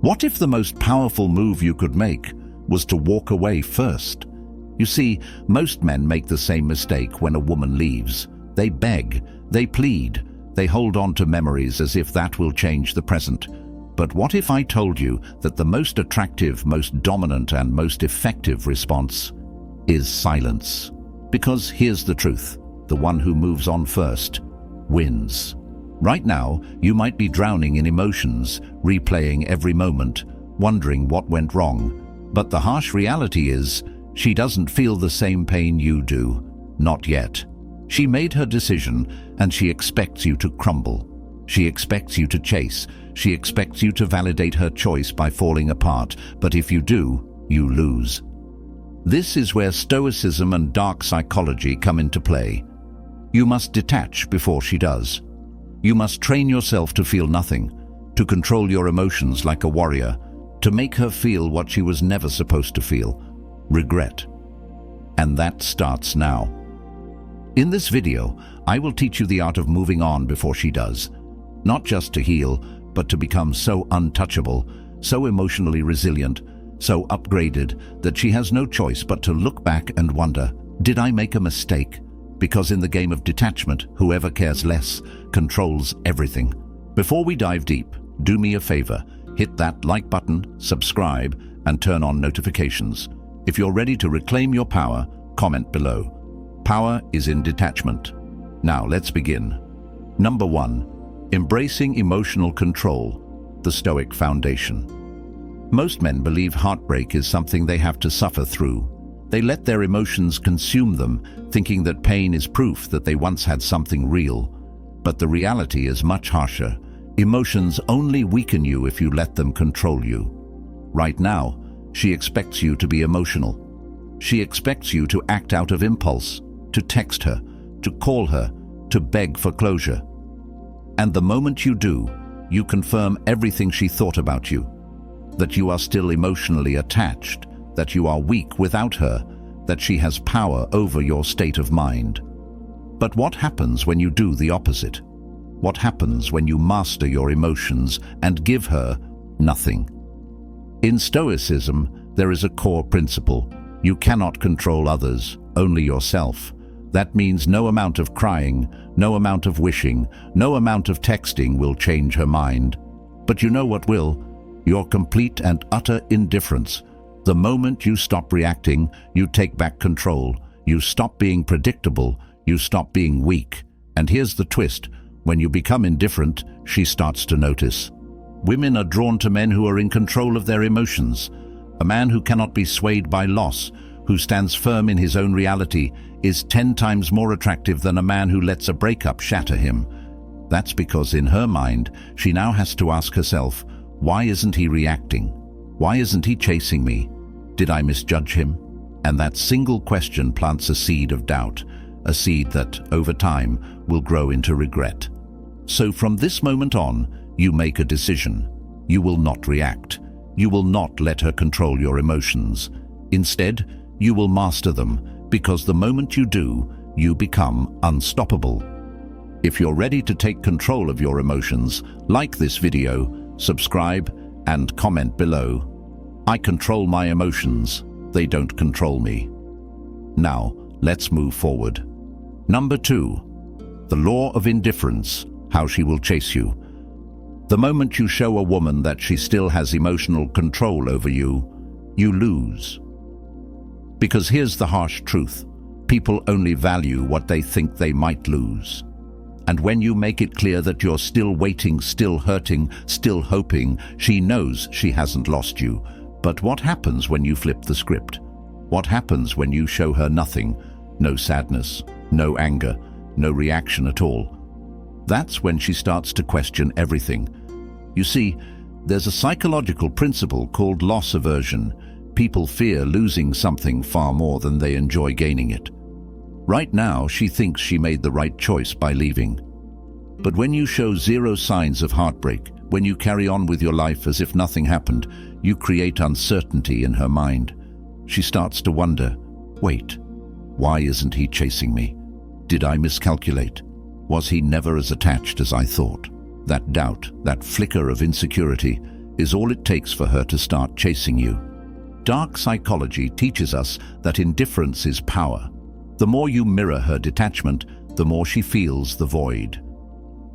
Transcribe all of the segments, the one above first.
What if the most powerful move you could make was to walk away first? You see, most men make the same mistake when a woman leaves. They beg, they plead, they hold on to memories as if that will change the present. But what if I told you that the most attractive, most dominant, and most effective response is silence? Because here's the truth: the one who moves on first wins. Right now, you might be drowning in emotions, replaying every moment, wondering what went wrong. But the harsh reality is, she doesn't feel the same pain you do. Not yet. She made her decision, and she expects you to crumble. She expects you to chase. She expects you to validate her choice by falling apart. But if you do, you lose. This is where Stoicism and dark psychology come into play. You must detach before she does. You must train yourself to feel nothing, to control your emotions like a warrior, to make her feel what she was never supposed to feel: regret. And that starts now. In this video, I will teach you the art of moving on before she does. Not just to heal, but to become so untouchable, so emotionally resilient, so upgraded that she has no choice but to look back and wonder, did I make a mistake? Because in the game of detachment, whoever cares less controls everything. Before we dive deep, do me a favor, hit that like button, subscribe, and turn on notifications. If you're ready to reclaim your power, comment below. Power is in detachment. Now let's begin. Number 1. Embracing emotional control, the Stoic foundation. Most men believe heartbreak is something they have to suffer through. They let their emotions consume them, thinking that pain is proof that they once had something real. But the reality is much harsher. Emotions only weaken you if you let them control you. Right now, she expects you to be emotional. She expects you to act out of impulse, to text her, to call her, to beg for closure. And the moment you do, you confirm everything she thought about you. That you are still emotionally attached, that you are weak without her, that she has power over your state of mind. But what happens when you do the opposite? What happens when you master your emotions and give her nothing? In Stoicism, there is a core principle. You cannot control others, only yourself. That means no amount of crying, no amount of wishing, no amount of texting will change her mind. But you know what will? Your complete and utter indifference. The moment you stop reacting, you take back control. You stop being predictable. You stop being weak. And here's the twist. When you become indifferent, she starts to notice. Women are drawn to men who are in control of their emotions. A man who cannot be swayed by loss, who stands firm in his own reality, is 10 times more attractive than a man who lets a breakup shatter him. That's because in her mind, she now has to ask herself, why isn't he reacting? Why isn't he chasing me? Did I misjudge him? And that single question plants a seed of doubt, a seed that, over time, will grow into regret. So from this moment on, you make a decision. You will not react. You will not let her control your emotions. Instead, you will master them, because the moment you do, you become unstoppable. If you're ready to take control of your emotions, like this video, subscribe, and comment below. I control my emotions. They don't control me. Now, let's move forward. Number 2. The law of indifference, how she will chase you. The moment you show a woman that she still has emotional control over you, you lose. Because here's the harsh truth. People only value what they think they might lose. And when you make it clear that you're still waiting, still hurting, still hoping, she knows she hasn't lost you. But what happens when you flip the script? What happens when you show her nothing? No sadness, no anger, no reaction at all. That's when she starts to question everything. You see, there's a psychological principle called loss aversion. People fear losing something far more than they enjoy gaining it. Right now, she thinks she made the right choice by leaving. But when you show zero signs of heartbreak, when you carry on with your life as if nothing happened, you create uncertainty in her mind. She starts to wonder, wait, why isn't he chasing me? Did I miscalculate? Was he never as attached as I thought? That doubt, that flicker of insecurity, is all it takes for her to start chasing you. Dark psychology teaches us that indifference is power. The more you mirror her detachment, the more she feels the void.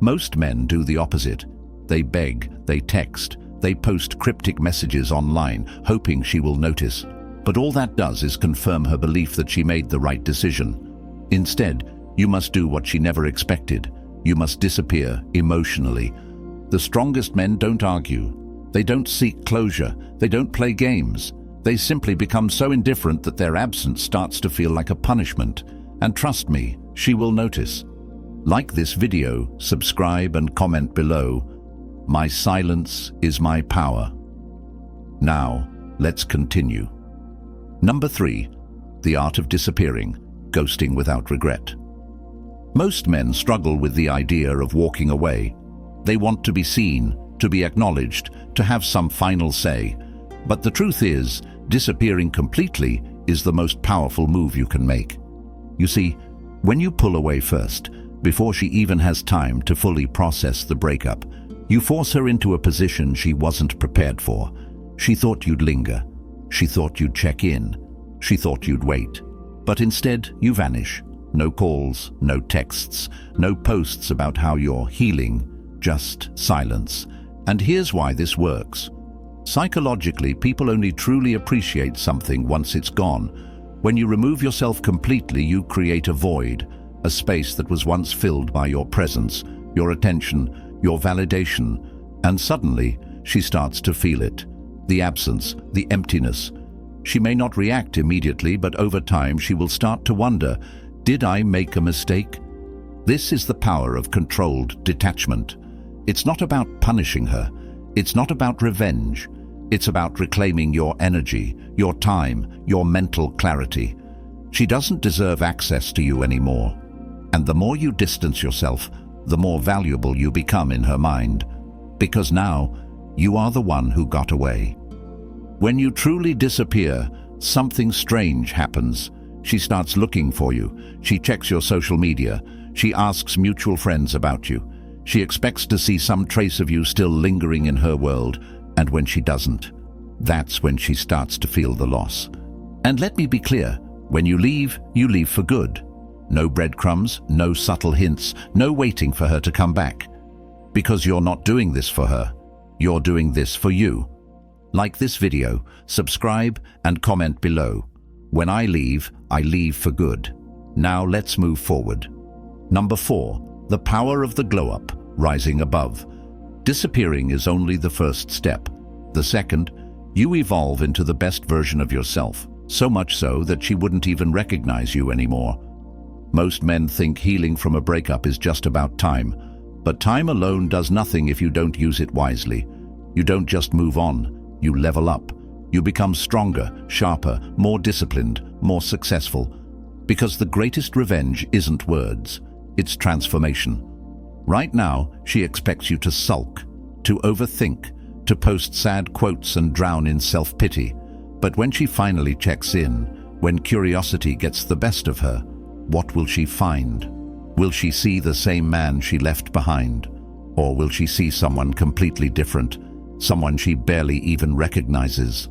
Most men do the opposite. They beg, they text, they post cryptic messages online, hoping she will notice. But all that does is confirm her belief that she made the right decision. Instead, you must do what she never expected. You must disappear emotionally. The strongest men don't argue. They don't seek closure. They don't play games. They simply become so indifferent that their absence starts to feel like a punishment. And trust me, she will notice. Like this video, subscribe and comment below. My silence is my power. Now, let's continue. Number 3. The art of disappearing, ghosting without regret. Most men struggle with the idea of walking away. They want to be seen, to be acknowledged, to have some final say. But the truth is, disappearing completely is the most powerful move you can make. You see, when you pull away first, before she even has time to fully process the breakup, you force her into a position she wasn't prepared for. She thought you'd linger. She thought you'd check in. She thought you'd wait. But instead, you vanish. No calls, no texts, no posts about how you're healing, just silence. And here's why this works. Psychologically, people only truly appreciate something once it's gone. When you remove yourself completely, you create a void, a space that was once filled by your presence, your attention, your validation, and suddenly she starts to feel it. The absence, the emptiness. She may not react immediately, but over time she will start to wonder, did I make a mistake? This is the power of controlled detachment. It's not about punishing her. It's not about revenge. It's about reclaiming your energy, your time, your mental clarity. She doesn't deserve access to you anymore. And the more you distance yourself, the more valuable you become in her mind. Because now, you are the one who got away. When you truly disappear, something strange happens. She starts looking for you. She checks your social media. She asks mutual friends about you. She expects to see some trace of you still lingering in her world, and when she doesn't, that's when she starts to feel the loss. And let me be clear, when you leave for good. No breadcrumbs, no subtle hints, no waiting for her to come back. Because you're not doing this for her, you're doing this for you. Like this video, subscribe and comment below. When I leave for good. Now let's move forward. Number 4, the power of the glow-up, rising above. Disappearing is only the first step. The second, you evolve into the best version of yourself, so much so that she wouldn't even recognize you anymore. Most men think healing from a breakup is just about time, but time alone does nothing if you don't use it wisely. You don't just move on, you level up. You become stronger, sharper, more disciplined, more successful. Because the greatest revenge isn't words, it's transformation. Right now, she expects you to sulk, to overthink, to post sad quotes and drown in self-pity. But when she finally checks in, when curiosity gets the best of her, what will she find? Will she see the same man she left behind? Or will she see someone completely different, someone she barely even recognizes?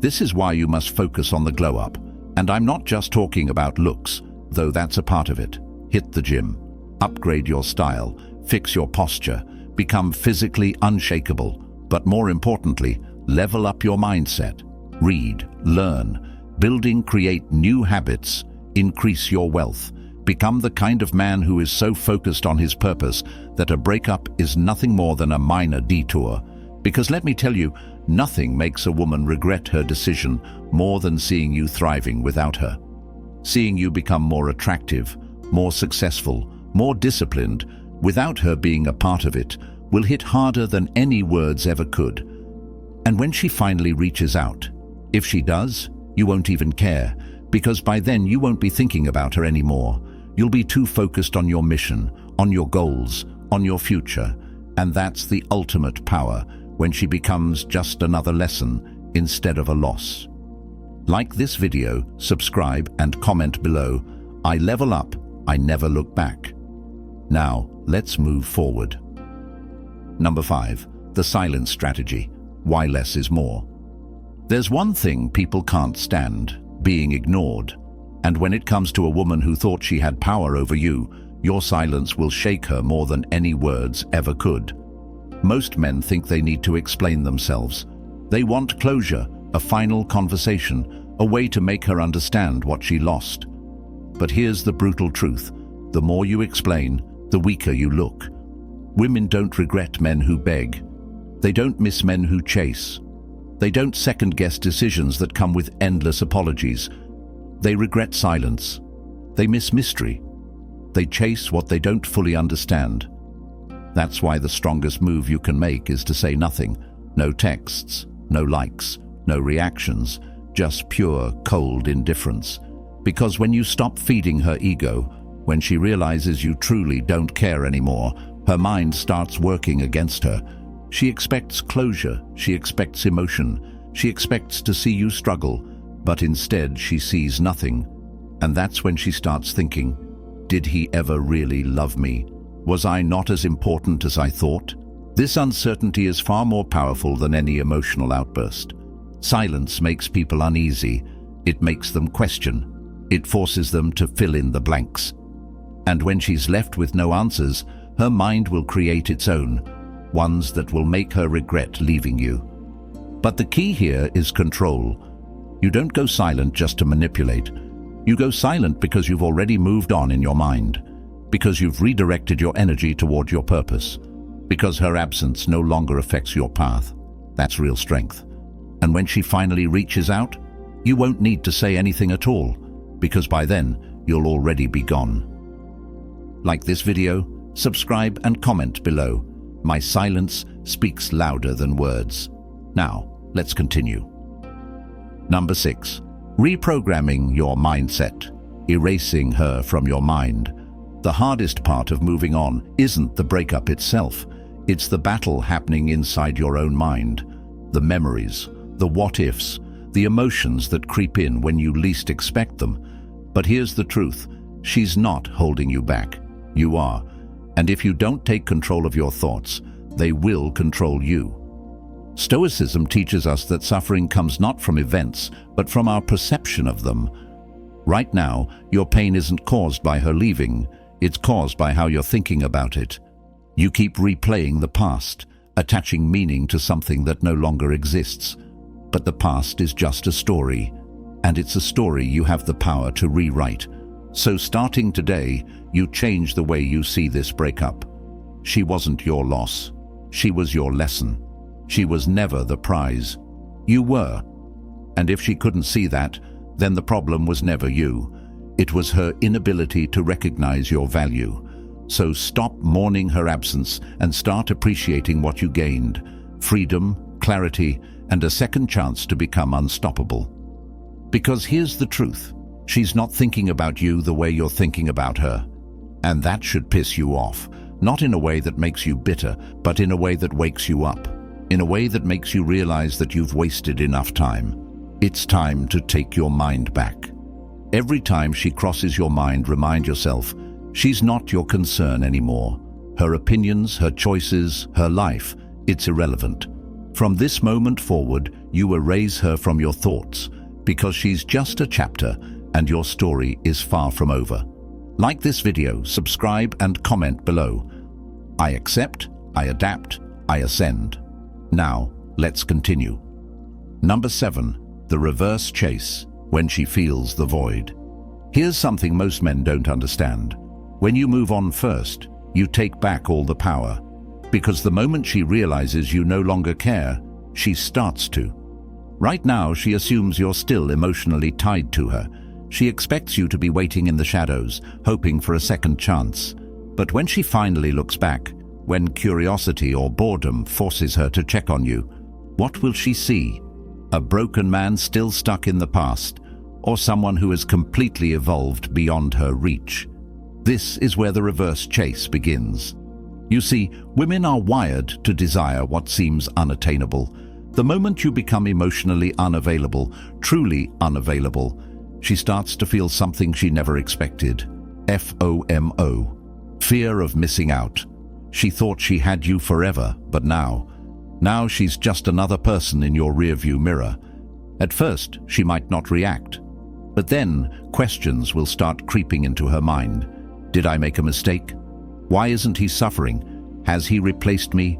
This is why you must focus on the glow-up. And I'm not just talking about looks, though that's a part of it. Hit the gym. Upgrade your style. Fix your posture. Become physically unshakable. But more importantly, level up your mindset. Read, learn, create new habits, increase your wealth. Become the kind of man who is so focused on his purpose that a breakup is nothing more than a minor detour. Because let me tell you, nothing makes a woman regret her decision more than seeing you thriving without her. Seeing you become more attractive, more successful, more disciplined, without her being a part of it, will hit harder than any words ever could. And when she finally reaches out, if she does, you won't even care, because by then you won't be thinking about her anymore. You'll be too focused on your mission, on your goals, on your future. And that's the ultimate power, when she becomes just another lesson instead of a loss. Like this video, subscribe and comment below. I level up, I never look back. Now, let's move forward. Number 5, the silence strategy, why less is more. There's one thing people can't stand: being ignored. And when it comes to a woman who thought she had power over you, your silence will shake her more than any words ever could. Most men think they need to explain themselves. They want closure, a final conversation, a way to make her understand what she lost. But here's the brutal truth: the more you explain, the weaker you look. Women don't regret men who beg. They don't miss men who chase. They don't second-guess decisions that come with endless apologies. They regret silence. They miss mystery. They chase what they don't fully understand. That's why the strongest move you can make is to say nothing. No texts, no likes, no reactions, just pure, cold indifference. Because when you stop feeding her ego, when she realizes you truly don't care anymore, her mind starts working against her. She expects closure, she expects emotion, she expects to see you struggle, but instead she sees nothing. And that's when she starts thinking, did he ever really love me? Was I not as important as I thought? This uncertainty is far more powerful than any emotional outburst. Silence makes people uneasy. It makes them question. It forces them to fill in the blanks. And when she's left with no answers, her mind will create its own, ones that will make her regret leaving you. But the key here is control. You don't go silent just to manipulate. You go silent because you've already moved on in your mind, because you've redirected your energy toward your purpose, because her absence no longer affects your path. That's real strength. And when she finally reaches out, you won't need to say anything at all, because by then you'll already be gone. Like this video, subscribe and comment below. My silence speaks louder than words. Now, let's continue. Number 6. Reprogramming your mindset. Erasing her from your mind. The hardest part of moving on isn't the breakup itself. It's the battle happening inside your own mind. The memories, the what-ifs, the emotions that creep in when you least expect them. But here's the truth. She's not holding you back. You are. And if you don't take control of your thoughts, they will control you. Stoicism teaches us that suffering comes not from events, but from our perception of them. Right now, your pain isn't caused by her leaving. It's caused by how you're thinking about it. You keep replaying the past, attaching meaning to something that no longer exists. But the past is just a story, and it's a story you have the power to rewrite. So starting today, you change the way you see this breakup. She wasn't your loss. She was your lesson. She was never the prize. You were. And if she couldn't see that, then the problem was never you. It was her inability to recognize your value. So stop mourning her absence and start appreciating what you gained: freedom, clarity, and a second chance to become unstoppable. Because here's the truth. She's not thinking about you the way you're thinking about her. And that should piss you off. Not in a way that makes you bitter, but in a way that wakes you up. In a way that makes you realize that you've wasted enough time. It's time to take your mind back. Every time she crosses your mind, remind yourself, she's not your concern anymore. Her opinions, her choices, her life, it's irrelevant. From this moment forward, you erase her from your thoughts, because she's just a chapter, and your story is far from over. Like this video, subscribe and comment below. I accept, I adapt, I ascend. Now, let's continue. Number 7. The reverse chase, when she feels the void. Here's something most men don't understand. When you move on first, you take back all the power. Because the moment she realizes you no longer care, she starts to. Right now, she assumes you're still emotionally tied to her. She expects you to be waiting in the shadows, hoping for a second chance. But when she finally looks back, when curiosity or boredom forces her to check on you, what will she see? A broken man still stuck in the past, or someone who has completely evolved beyond her reach? This is where the reverse chase begins. You see, women are wired to desire what seems unattainable. The moment you become emotionally unavailable, truly unavailable, she starts to feel something she never expected. FOMO. Fear of missing out. She thought she had you forever, but now, Now she's just another person in your rearview mirror. At first, she might not react. But then, questions will start creeping into her mind. Did I make a mistake? Why isn't he suffering? Has he replaced me?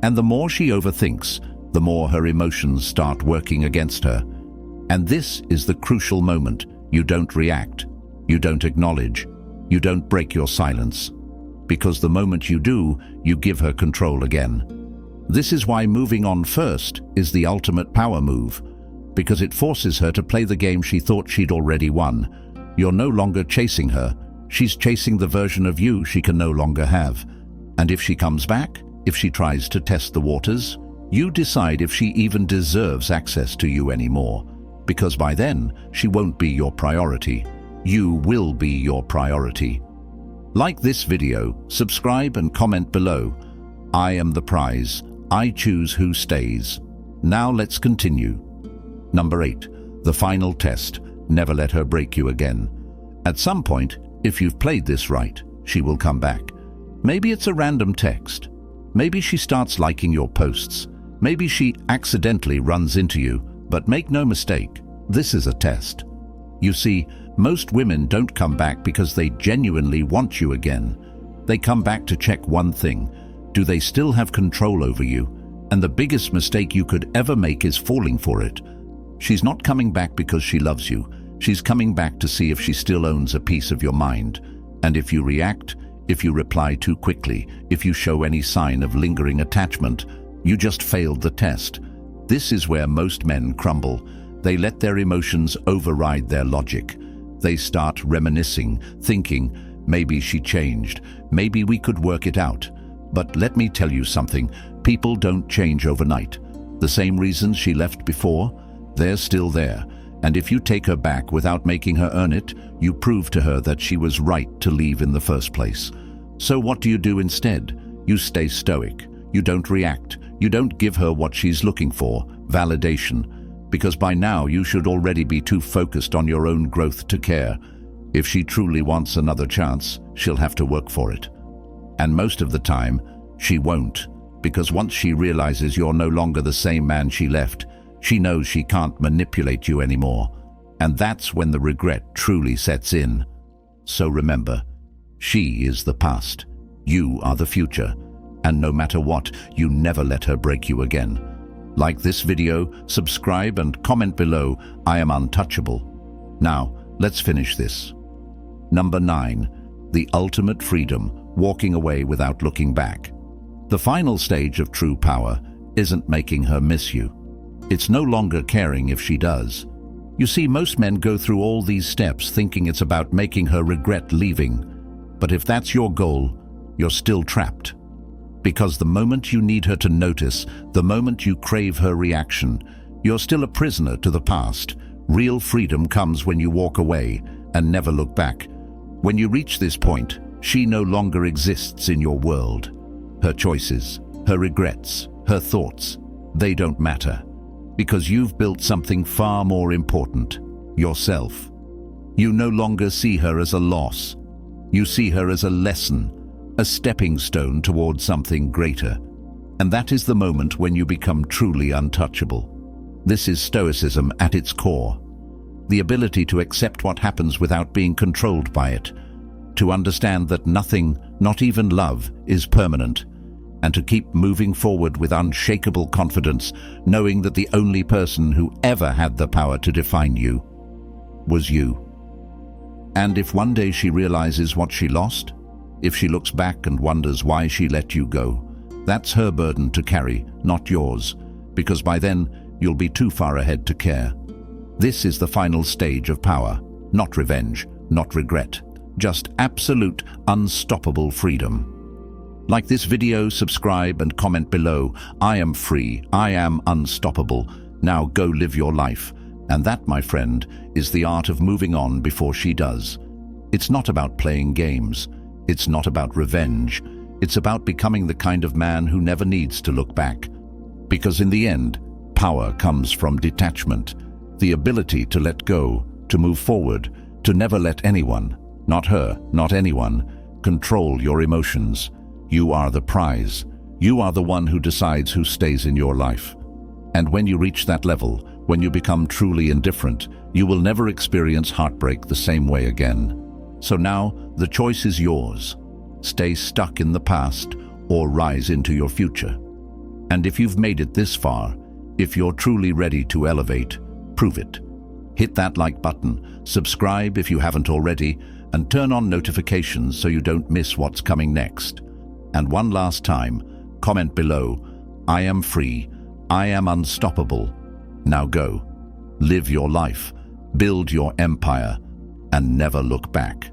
And the more she overthinks, the more her emotions start working against her. And this is the crucial moment. You don't react. You don't acknowledge. You don't break your silence. Because the moment you do, you give her control again. This is why moving on first is the ultimate power move, because it forces her to play the game she thought she'd already won. You're no longer chasing her. She's chasing the version of you she can no longer have. And if she comes back, if she tries to test the waters, you decide if she even deserves access to you anymore. Because by then, she won't be your priority. You will be your priority. Like this video, subscribe and comment below. I am the prize. I choose who stays. Now let's continue. Number 8. The final test. Never let her break you again. At some point, if you've played this right, she will come back. Maybe it's a random text. Maybe she starts liking your posts. Maybe she accidentally runs into you. But make no mistake, this is a test. You see, most women don't come back because they genuinely want you again. They come back to check one thing. Do they still have control over you? And the biggest mistake you could ever make is falling for it. She's not coming back because she loves you. She's coming back to see if she still owns a piece of your mind. And if you react, if you reply too quickly, if you show any sign of lingering attachment, you just failed the test. This is where most men crumble. They let their emotions override their logic. They start reminiscing, thinking, maybe she changed, maybe we could work it out. But let me tell you something, people don't change overnight. The same reasons she left before, they're still there. And if you take her back without making her earn it, you prove to her that she was right to leave in the first place. So what do you do instead? You stay stoic. You don't react. You don't give her what she's looking for, validation. Because by now you should already be too focused on your own growth to care. If she truly wants another chance, she'll have to work for it. And most of the time, she won't. Because once she realizes you're no longer the same man she left, she knows she can't manipulate you anymore. And that's when the regret truly sets in. So remember, she is the past. You are the future. And no matter what, you never let her break you again. Like this video, subscribe and comment below. I am untouchable. Now, let's finish this. Number 9. The ultimate freedom, walking away without looking back. The final stage of true power isn't making her miss you. It's no longer caring if she does. You see, most men go through all these steps thinking it's about making her regret leaving. But if that's your goal, you're still trapped. Because the moment you need her to notice, the moment you crave her reaction, you're still a prisoner to the past. Real freedom comes when you walk away and never look back. When you reach this point, she no longer exists in your world. Her choices, her regrets, her thoughts, they don't matter. Because you've built something far more important, yourself. You no longer see her as a loss. You see her as a lesson, a stepping stone towards something greater. And that is the moment when you become truly untouchable. This is Stoicism at its core. The ability to accept what happens without being controlled by it. To understand that nothing, not even love, is permanent. And to keep moving forward with unshakable confidence, knowing that the only person who ever had the power to define you was you. And if one day she realizes what she lost, if she looks back and wonders why she let you go, that's her burden to carry, not yours, because by then you'll be too far ahead to care. This is the final stage of power, not revenge, not regret, just absolute, unstoppable freedom. Like this video, subscribe and comment below. I am free, I am unstoppable. Now go live your life. And that, my friend, is the art of moving on before she does. It's not about playing games. It's not about revenge. It's about becoming the kind of man who never needs to look back. Because in the end, power comes from detachment. The ability to let go, to move forward, to never let anyone, not her, not anyone, control your emotions. You are the prize. You are the one who decides who stays in your life. And when you reach that level, when you become truly indifferent, you will never experience heartbreak the same way again. So now, the choice is yours. Stay stuck in the past or rise into your future. And if you've made it this far, if you're truly ready to elevate, prove it. Hit that like button, subscribe if you haven't already, and turn on notifications so you don't miss what's coming next. And one last time, comment below, I am free, I am unstoppable. Now go, live your life, build your empire, and never look back.